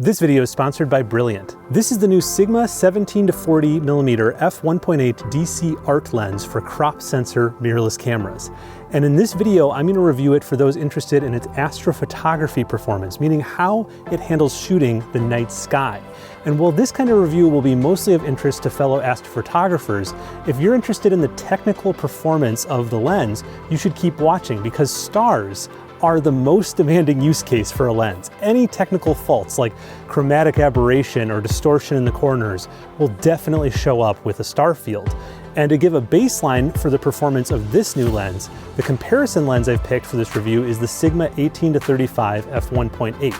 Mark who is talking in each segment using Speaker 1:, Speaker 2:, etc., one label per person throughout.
Speaker 1: This video is sponsored by Brilliant. This is the new Sigma 17-40mm f1.8 DC art lens for crop sensor mirrorless cameras. And in this video, I'm going to review it for those interested in its astrophotography performance, meaning how it handles shooting the night sky. And while this kind of review will be mostly of interest to fellow astrophotographers, if you're interested in the technical performance of the lens, you should keep watching because stars are the most demanding use case for a lens. Any technical faults like chromatic aberration or distortion in the corners will definitely show up with a star field. And to give a baseline for the performance of this new lens, the comparison lens I've picked for this review is the Sigma 18-35 f1.8,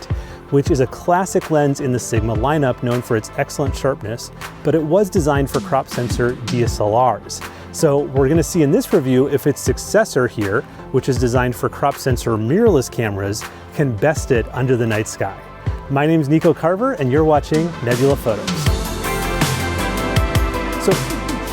Speaker 1: which is a classic lens in the Sigma lineup known for its excellent sharpness, but it was designed for crop sensor DSLRs. So we're going to see in this review if its successor here, which is designed for crop sensor mirrorless cameras, can best it under the night sky. My name's Nico Carver and you're watching Nebula Photos. So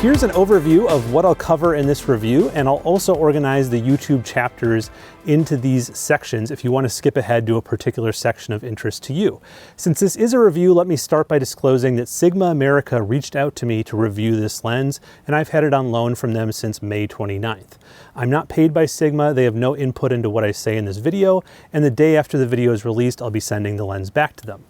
Speaker 1: here's an overview of what I'll cover in this review, and I'll also organize the YouTube chapters into these sections if you want to skip ahead to a particular section of interest to you. Since this is a review, let me start by disclosing that Sigma America reached out to me to review this lens, and I've had it on loan from them since May 29th. I'm not paid by Sigma, they have no input into what I say in this video, and the day after the video is released, I'll be sending the lens back to them.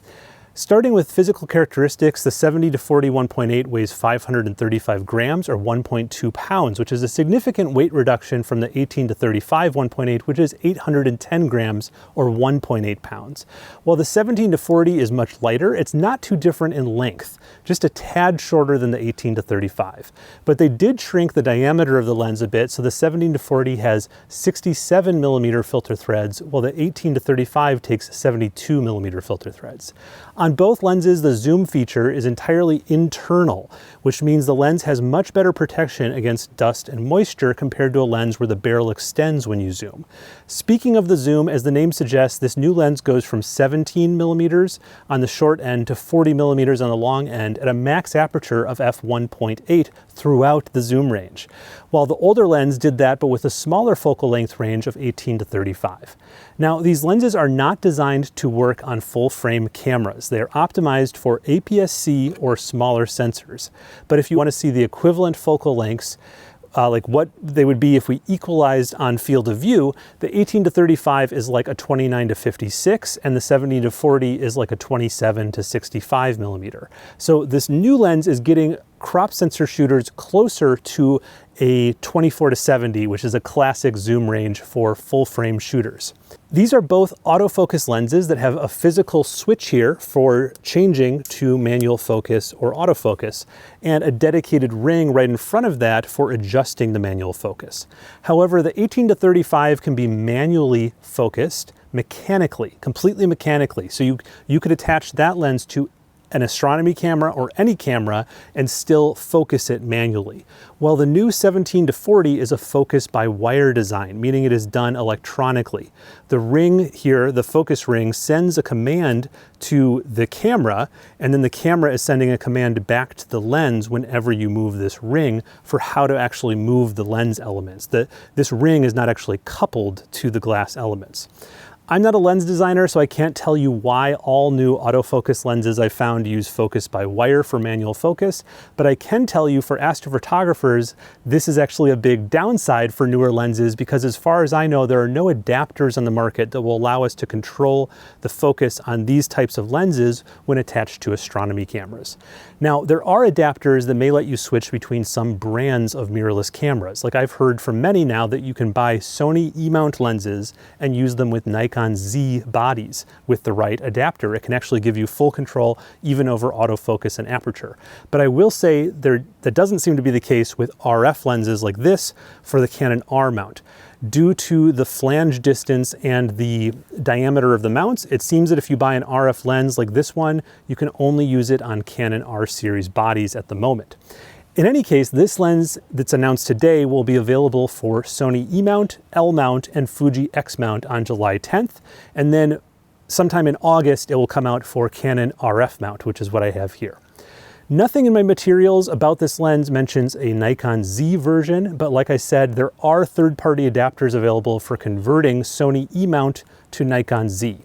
Speaker 1: Starting with physical characteristics, the 70-40 1.8 weighs 535 grams or 1.2 pounds, which is a significant weight reduction from the 18-35 1.8, which is 810 grams or 1.8 pounds. While the 17-40 is much lighter, it's not too different in length, just a tad shorter than the 18-35. But they did shrink the diameter of the lens a bit, so the 17-40 has 67mm filter threads, while the 18-35 takes 72mm filter threads. On both lenses, the zoom feature is entirely internal, which means the lens has much better protection against dust and moisture compared to a lens where the barrel extends when you zoom. Speaking of the zoom, as the name suggests, this new lens goes from 17mm on the short end to 40mm on the long end at a max aperture of f1.8 throughout the zoom range, while the older lens did that but with a smaller focal length range of 18-35. Now, these lenses are not designed to work on full frame cameras. They're optimized for APS-C or smaller sensors. But if you want to see the equivalent focal lengths, like what they would be if we equalized on field of view, the 18-35 is like a 29-56 and the 70-40 is like a 27-65mm. So this new lens is getting crop sensor shooters closer to a 24-70, which is a classic zoom range for full frame shooters. These are both autofocus lenses that have a physical switch here for changing to manual focus or autofocus, and a dedicated ring right in front of that for adjusting the manual focus. However, the 18-35 can be manually focused mechanically, completely mechanically. So you could attach that lens to an astronomy camera or any camera and still focus it manually. While the new 17-40 is a focus by wire design, meaning it is done electronically. The ring here, the focus ring, sends a command to the camera, and then the camera is sending a command back to the lens whenever you move this ring for how to actually move the lens elements. This ring is not actually coupled to the glass elements. I'm not a lens designer, so I can't tell you why all new autofocus lenses I found use focus by wire for manual focus, but I can tell you for astrophotographers, this is actually a big downside for newer lenses because as far as I know, there are no adapters on the market that will allow us to control the focus on these types of lenses when attached to astronomy cameras. Now, there are adapters that may let you switch between some brands of mirrorless cameras. Like I've heard from many now that you can buy Sony E-mount lenses and use them with Nikon Z bodies with the right adapter. It can actually give you full control even over autofocus and aperture. But I will say that doesn't seem to be the case with RF lenses like this for the Canon R mount. Due to the flange distance and the diameter of the mounts, it seems that if you buy an RF lens like this one, you can only use it on Canon R series bodies at the moment. In any case, this lens that's announced today will be available for Sony E-mount, L-mount, and Fuji X-mount on July 10th, and then sometime in August it will come out for Canon RF mount, which is what I have here. Nothing in my materials about this lens mentions a Nikon Z version, but like I said, there are third-party adapters available for converting Sony E-mount to Nikon Z.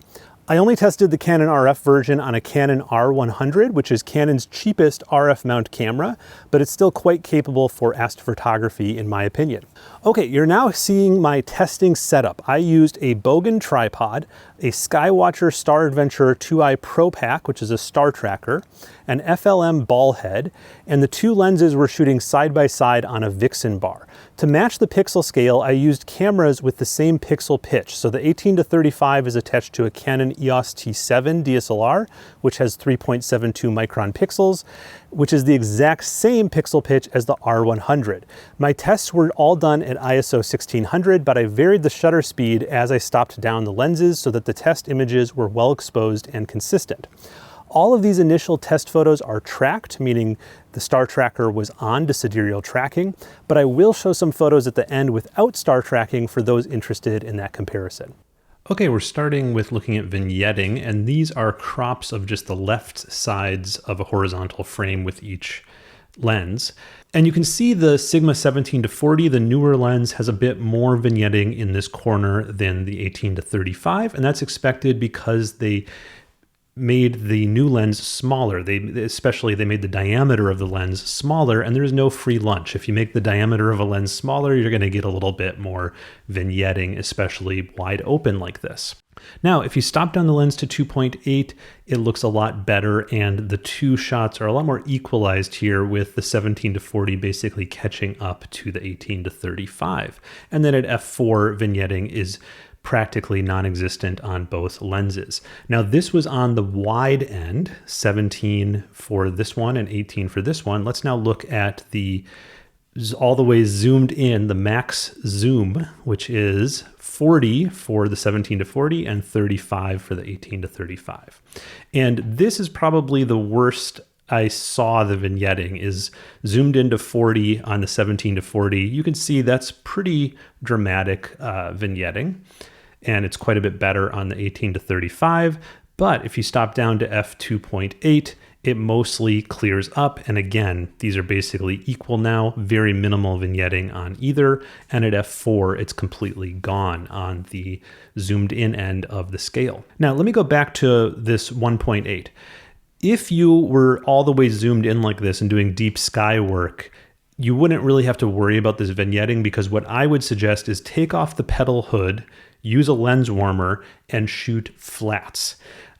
Speaker 1: I only tested the Canon RF version on a Canon R100, which is Canon's cheapest RF mount camera, but it's still quite capable for astrophotography in my opinion. Okay, you're now seeing my testing setup. I used a Bogen tripod, a Skywatcher Star Adventure 2i Pro Pack, which is a star tracker, an FLM ball head, and the two lenses were shooting side by side on a Vixen bar. To match the pixel scale, I used cameras with the same pixel pitch. So the 18-35 is attached to a Canon EOS T7 DSLR, which has 3.72 micron pixels, which is the exact same pixel pitch as the R100. My tests were all done at ISO 1600, but I varied the shutter speed as I stopped down the lenses so that the test images were well exposed and consistent. All of these initial test photos are tracked, meaning the star tracker was on to sidereal tracking, but I will show some photos at the end without star tracking for those interested in that comparison. Okay, we're starting with looking at vignetting, and these are crops of just the left sides of a horizontal frame with each lens. And you can see the Sigma 17-40, the newer lens, has a bit more vignetting in this corner than the 18-35, and that's expected because they made the new lens smaller. They made the diameter of the lens smaller, and there's no free lunch. If you make the diameter of a lens smaller, you're going to get a little bit more vignetting, especially wide open like this. Now, if you stop down the lens to 2.8, it looks a lot better, and the two shots are a lot more equalized here, with the 17-40 basically catching up to the 18-35. And then at f4, vignetting is practically non-existent on both lenses. Now this was on the wide end, 17 for this one and 18 for this one. Let's now look at the all the way zoomed in, the max zoom, which is 40 for the 17-40 and 35 for the 18-35. And this is probably the worst I saw the vignetting, is zoomed into 40 on the 17-40. You can see that's pretty dramatic vignetting, and it's quite a bit better on the 18-35. But if you stop down to f2.8, it mostly clears up. And again, these are basically equal now, very minimal vignetting on either. And at f4, it's completely gone on the zoomed in end of the scale. Now, let me go back to this 1.8. If you were all the way zoomed in like this and doing deep sky work, you wouldn't really have to worry about this vignetting, because what I would suggest is take off the petal hood, use a lens warmer, and shoot flats.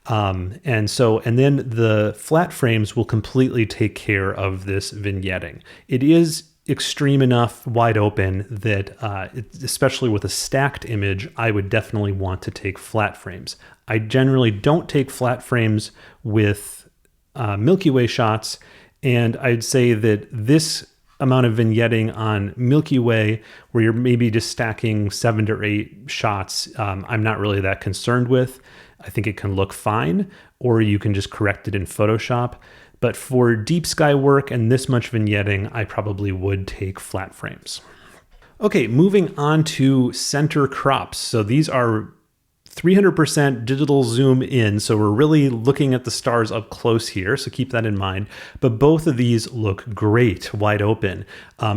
Speaker 1: And then the flat frames will completely take care of this vignetting. It is extreme enough wide open that, especially with a stacked image, I would definitely want to take flat frames. I generally don't take flat frames with Milky Way shots, and I'd say that this amount of vignetting on Milky Way, where you're maybe just stacking 7 to 8 shots, I'm not really that concerned with. I think it can look fine, or you can just correct it in Photoshop. But for deep sky work and this much vignetting, I probably would take flat frames. Okay, moving on to center crops. So these are 300% digital zoom in, so we're really looking at the stars up close here, so keep that in mind. But both of these look great wide open.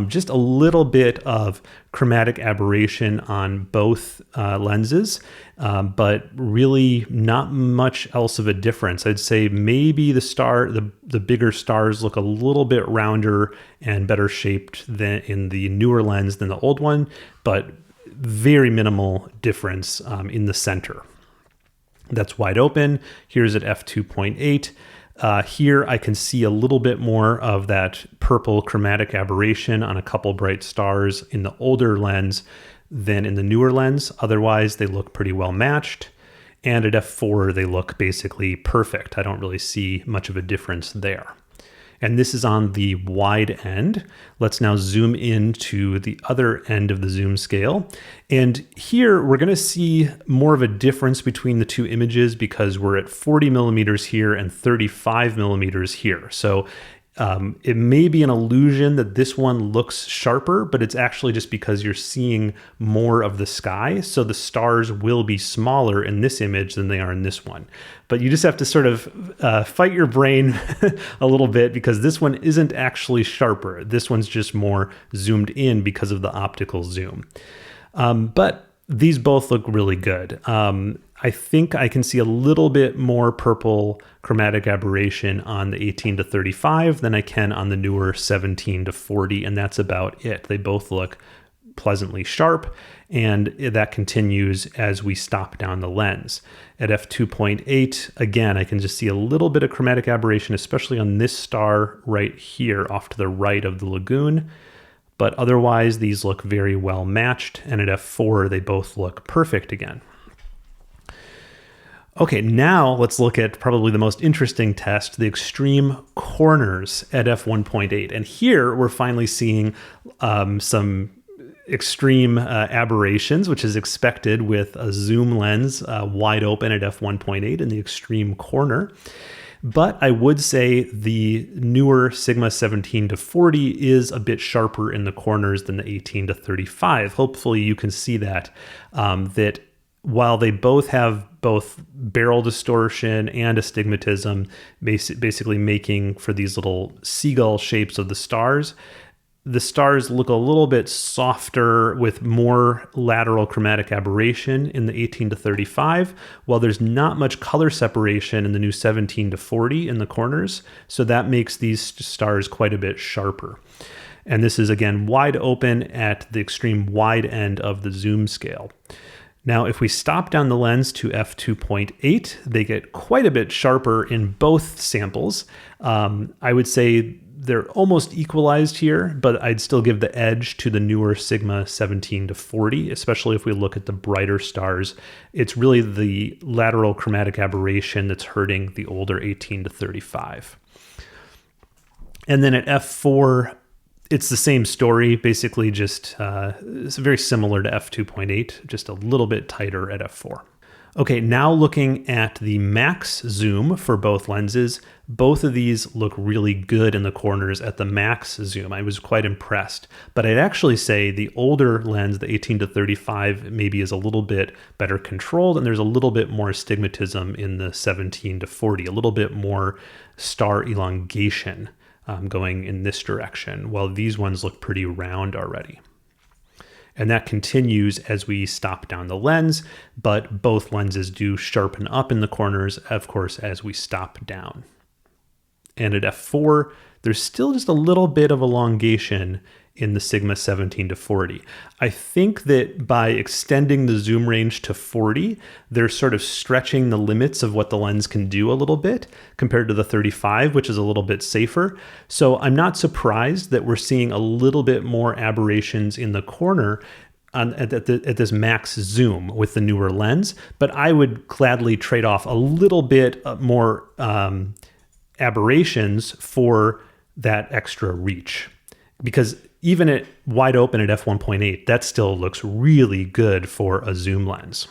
Speaker 1: Just a little bit of chromatic aberration on both lenses, but really not much else of a difference. I'd say maybe the bigger stars look a little bit rounder and better shaped than in the newer lens than the old one, but very minimal difference in the center. That's wide open. Here's at f2.8. Here I can see a little bit more of that purple chromatic aberration on a couple bright stars in the older lens than in the newer lens. Otherwise, they look pretty well matched. And at f4, they look basically perfect. I don't really see much of a difference there. And this is on the wide end. Let's now zoom into the other end of the zoom scale. And here we're going to see more of a difference between the two images, because we're at 40 millimeters here and 35 millimeters here. So it may be an illusion that this one looks sharper, but it's actually just because you're seeing more of the sky. So the stars will be smaller in this image than they are in this one. But you just have to sort of fight your brain a little bit, because this one isn't actually sharper. This one's just more zoomed in because of the optical zoom. But these both look really good. I think I can see a little bit more purple chromatic aberration on the 18 to 35 than I can on the newer 17 to 40, and that's about it. They both look pleasantly sharp, and that continues as we stop down the lens. At f2.8, again, I can just see a little bit of chromatic aberration, especially on this star right here off to the right of the lagoon. But otherwise, these look very well matched, and at f4, they both look perfect again. Okay, now let's look at probably the most interesting test, the extreme corners at f1.8. And here we're finally seeing some extreme aberrations, which is expected with a zoom lens wide open at f1.8 in the extreme corner. But I would say the newer Sigma 17 to 40 is a bit sharper in the corners than the 18 to 35. Hopefully you can see that, that while they both have both barrel distortion and astigmatism, basically making for these little seagull shapes of the stars look a little bit softer with more lateral chromatic aberration in the 18 to 35, while there's not much color separation in the new 17 to 40 in the corners. So that makes these stars quite a bit sharper. And this is again wide open at the extreme wide end of the zoom scale. Now, if we stop down the lens to f2.8, they get quite a bit sharper in both samples. I would say they're almost equalized here, but I'd still give the edge to the newer Sigma 17 to 40, especially if we look at the brighter stars. It's really the lateral chromatic aberration that's hurting the older 18 to 35. And then at f4, it's the same story, basically just it's very similar to f2.8, just a little bit tighter at f4. Okay, now looking at the max zoom for both lenses, both of these look really good in the corners at the max zoom. I was quite impressed, but I'd actually say the older lens, the 18 to 35, maybe is a little bit better controlled, and there's a little bit more astigmatism in the 17 to 40, a little bit more star elongation going in this direction, while these ones look pretty round already. And that continues as we stop down the lens, but both lenses do sharpen up in the corners, of course, as we stop down. And at f4, there's still just a little bit of elongation in the Sigma 17 to 40. I think that by extending the zoom range to 40, they're sort of stretching the limits of what the lens can do a little bit compared to the 35, which is a little bit safer. So I'm not surprised that we're seeing a little bit more aberrations in the corner at this max zoom with the newer lens, but I would gladly trade off a little bit more aberrations for that extra reach, because even at wide open at f1.8, that still looks really good for a zoom lens.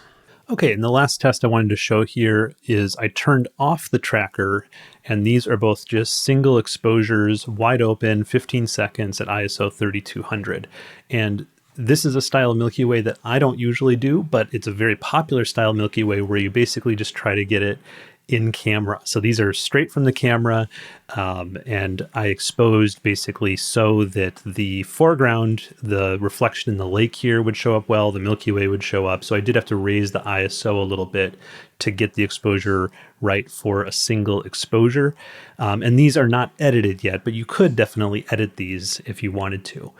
Speaker 1: Okay, and the last test I wanted to show here is I turned off the tracker, and these are both just single exposures, wide open, 15 seconds at ISO 3200. And this is a style of Milky Way that I don't usually do, but it's a very popular style of Milky Way where you basically just try to get it in camera. So these are straight from the camera, and I exposed basically so that the foreground, the reflection in the lake here would show up well, the Milky Way would show up. So I did have to raise the ISO a little bit to get the exposure right for a single exposure. And these are not edited yet, but you could definitely edit these if you wanted to.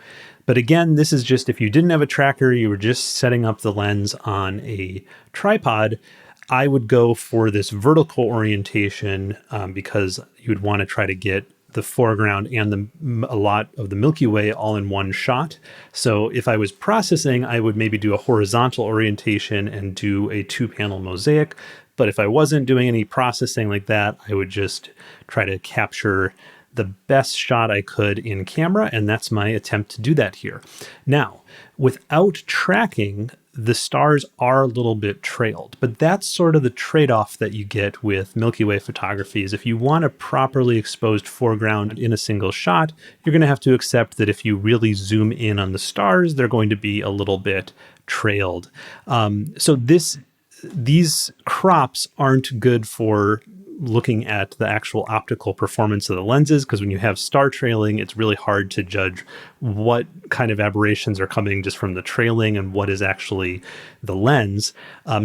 Speaker 1: But again, this is just if you didn't have a tracker, you were just setting up the lens on a tripod, I would go for this vertical orientation because you would want to try to get the foreground and a lot of the Milky Way all in one shot. So if I was processing, I would maybe do a horizontal orientation and do a 2-panel mosaic. But if I wasn't doing any processing like that, I would just try to capture the best shot I could in camera, and that's my attempt to do that here. Now, without tracking, the stars are a little bit trailed, but that's sort of the trade-off that you get with Milky Way photography is if you want a properly exposed foreground in a single shot, you're going to have to accept that if you really zoom in on the stars, they're going to be a little bit trailed. So these crops aren't good for looking at the actual optical performance of the lenses, because when you have star trailing, it's really hard to judge what kind of aberrations are coming just from the trailing and what is actually the lens.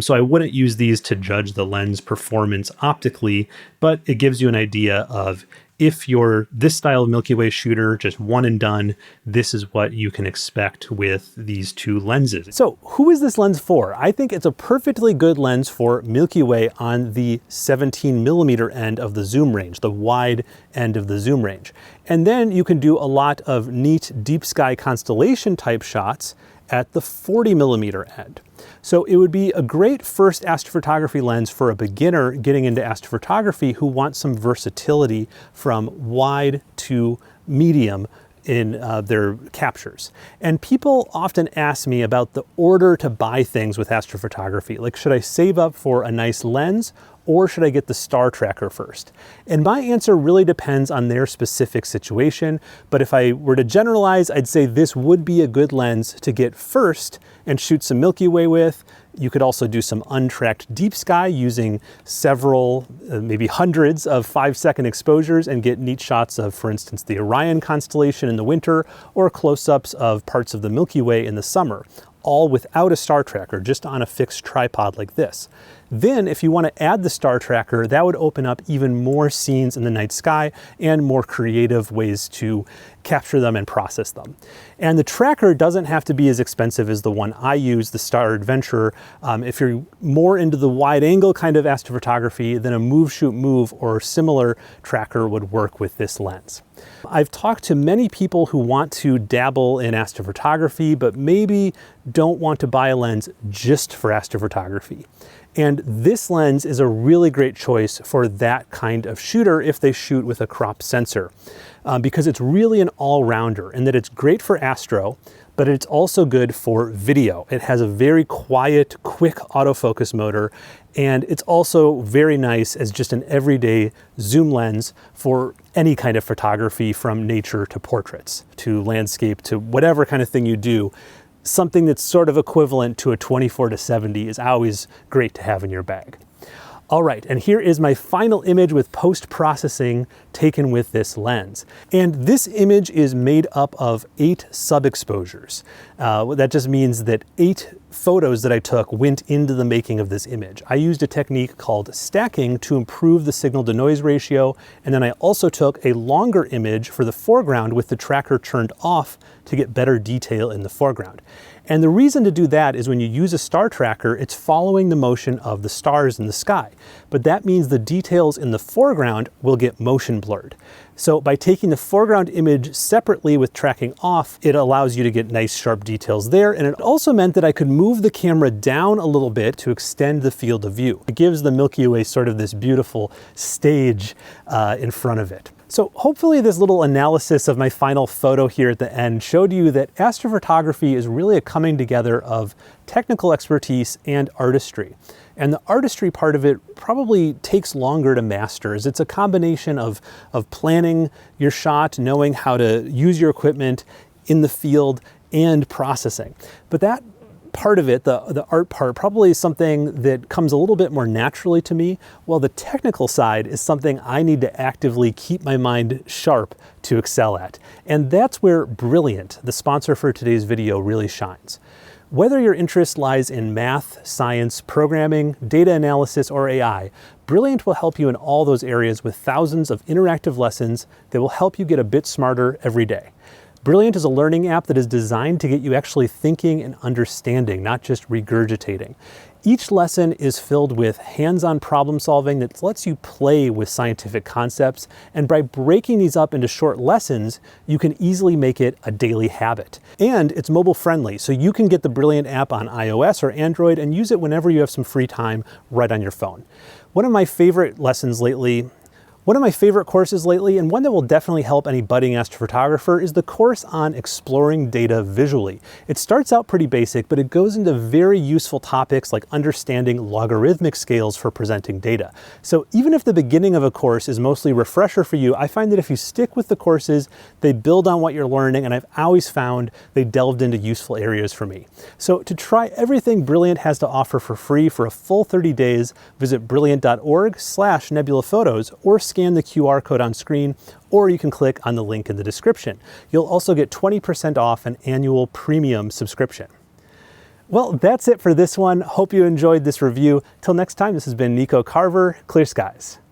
Speaker 1: So I wouldn't use these to judge the lens performance optically, but it gives you an idea of, if you're this style of Milky Way shooter, just one and done, this is what you can expect with these two lenses. So who is this lens for? I think it's a perfectly good lens for Milky Way on the 17mm end of the zoom range, the wide end of the zoom range. And then you can do a lot of neat deep sky constellation type shots at the 40mm end. So it would be a great first astrophotography lens for a beginner getting into astrophotography who wants some versatility from wide to medium in their captures. And people often ask me about the order to buy things with astrophotography. Like, should I save up for a nice lens, or should I get the star tracker first? And my answer really depends on their specific situation. But if I were to generalize, I'd say this would be a good lens to get first and shoot some Milky Way with. You could also do some untracked deep sky using several, maybe hundreds of 5-second exposures and get neat shots of, for instance, the Orion constellation in the winter, or close-ups of parts of the Milky Way in the summer, all without a star tracker, just on a fixed tripod like this. Then, if you want to add the star tracker, that would open up even more scenes in the night sky and more creative ways to capture them and process them. And the tracker doesn't have to be as expensive as the one I use, the Star Adventurer. If you're more into the wide angle kind of astrophotography, then a Move Shoot Move or similar tracker would work with this lens. I've talked to many people who want to dabble in astrophotography, but maybe don't want to buy a lens just for astrophotography. And this lens is a really great choice for that kind of shooter if they shoot with a crop sensor, because it's really an all-rounder, in that it's great for astro, but it's also good for video. It has a very quiet, quick autofocus motor, and it's also very nice as just an everyday zoom lens for any kind of photography, from nature to portraits to landscape to whatever kind of thing you do. Something that's sort of equivalent to a 24-70 is always great to have in your bag. All right, and here is my final image with post-processing taken with this lens. And this image is made up of 8 sub-exposures. That just means that 8 photos that I took went into the making of this image. I used a technique called stacking to improve the signal to noise ratio, and then I also took a longer image for the foreground with the tracker turned off to get better detail in the foreground. And the reason to do that is when you use a star tracker, it's following the motion of the stars in the sky. But that means the details in the foreground will get motion blurred. So by taking the foreground image separately with tracking off, it allows you to get nice sharp details there. And it also meant that I could move the camera down a little bit to extend the field of view. It gives the Milky Way sort of this beautiful stage in front of it. So hopefully this little analysis of my final photo here at the end showed you that astrophotography is really a coming together of technical expertise and artistry. And the artistry part of it probably takes longer to master, as it's a combination of planning your shot, knowing how to use your equipment in the field, and processing. But that part of it, the art part, probably is something that comes a little bit more naturally to me, while the technical side is something I need to actively keep my mind sharp to excel at. And that's where Brilliant, the sponsor for today's video, really shines. Whether your interest lies in math, science, programming, data analysis, or AI, Brilliant will help you in all those areas with thousands of interactive lessons that will help you get a bit smarter every day. Brilliant is a learning app that is designed to get you actually thinking and understanding, not just regurgitating. Each lesson is filled with hands-on problem solving that lets you play with scientific concepts, and by breaking these up into short lessons, you can easily make it a daily habit. And it's mobile friendly, so you can get the Brilliant app on iOS or Android and use it whenever you have some free time right on your phone. One of my favorite lessons lately One of my favorite courses lately, and one that will definitely help any budding astrophotographer, is the course on exploring data visually. It starts out pretty basic, but it goes into very useful topics like understanding logarithmic scales for presenting data. So even if the beginning of a course is mostly refresher for you, I find that if you stick with the courses, they build on what you're learning, and I've always found they delved into useful areas for me. So to try everything Brilliant has to offer for free for a full 30 days, visit brilliant.org/nebulaphotos or scan the QR code on screen, or you can click on the link in the description. You'll also get 20% off an annual premium subscription. Well, that's it for this one. Hope you enjoyed this review. Till next time, this has been Nico Carver. Clear skies.